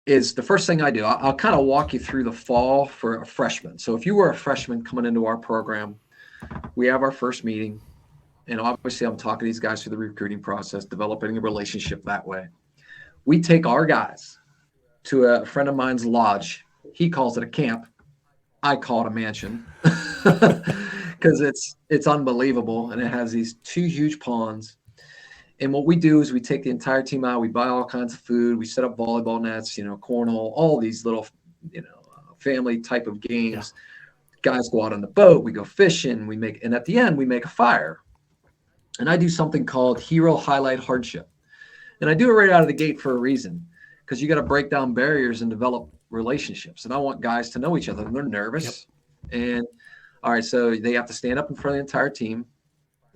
is the first thing I do. I'll kind of walk you through the fall for a freshman. So if you were a freshman coming into our program, we have our first meeting. And obviously, I'm talking to these guys through the recruiting process, developing a relationship that way. We take our guys to a friend of mine's lodge. He calls it a camp. I call it a mansion because it's unbelievable. And it has these two huge ponds. And what we do is we take the entire team out. We buy all kinds of food. We set up volleyball nets, cornhole, all these little, family type of games. Yeah. Guys go out on the boat. We go fishing. And at the end, we make a fire. And I do something called Hero Highlight Hardship. And I do it right out of the gate for a reason, because you got to break down barriers and develop relationships. And I want guys to know each other. And they're nervous. Yep. And all right, so they have to stand up in front of the entire team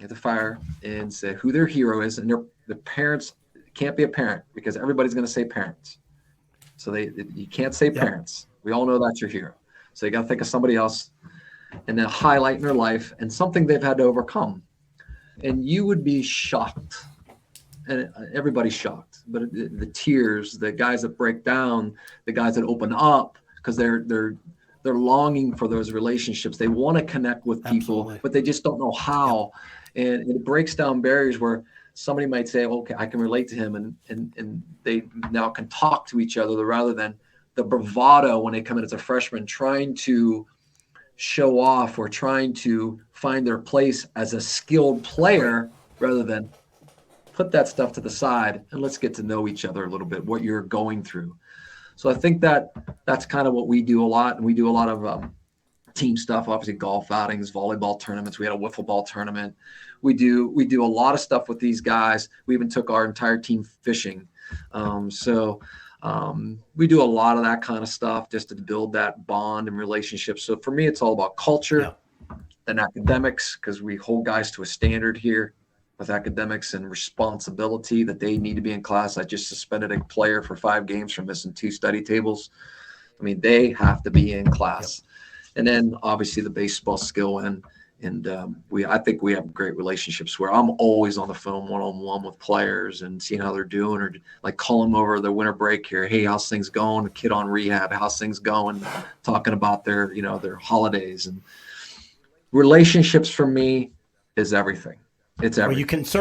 at the fire and say who their hero is. And the parents can't be a parent because everybody's going to say parents. So you can't say parents. We all know that's your hero. So you got to think of somebody else and then highlight in their life and something they've had to overcome. And you would be shocked. And everybody's shocked. But the tears, the guys that break down, the guys that open up because they're longing for those relationships. They want to connect with people, Absolutely. But they just don't know how. Yep. And it breaks down barriers where somebody might say, okay, I can relate to him. And they now can talk to each other rather than the bravado when they come in as a freshman, trying to show off or trying to find their place as a skilled player rather than put that stuff to the side and let's get to know each other a little bit, what you're going through. So I think that's kind of what we do a lot. And we do a lot of team stuff, obviously golf outings, volleyball tournaments. We had a wiffle ball tournament. We do a lot of stuff with these guys. We even took our entire team fishing. We do a lot of that kind of stuff just to build that bond and relationship. So for me, it's all about culture and academics, because we hold guys to a standard here with academics and responsibility that they need to be in class. I just suspended a player for 5 games for missing 2 study tables. I mean, they have to be in class. Yep. And then obviously the baseball skill and I think we have great relationships where I'm always on the phone one-on-one with players and seeing how they're doing, or like calling them over the winter break here. Hey, how's things going? A kid on rehab, how's things going? Talking about their holidays. And relationships for me is everything. It's everything. Well, you can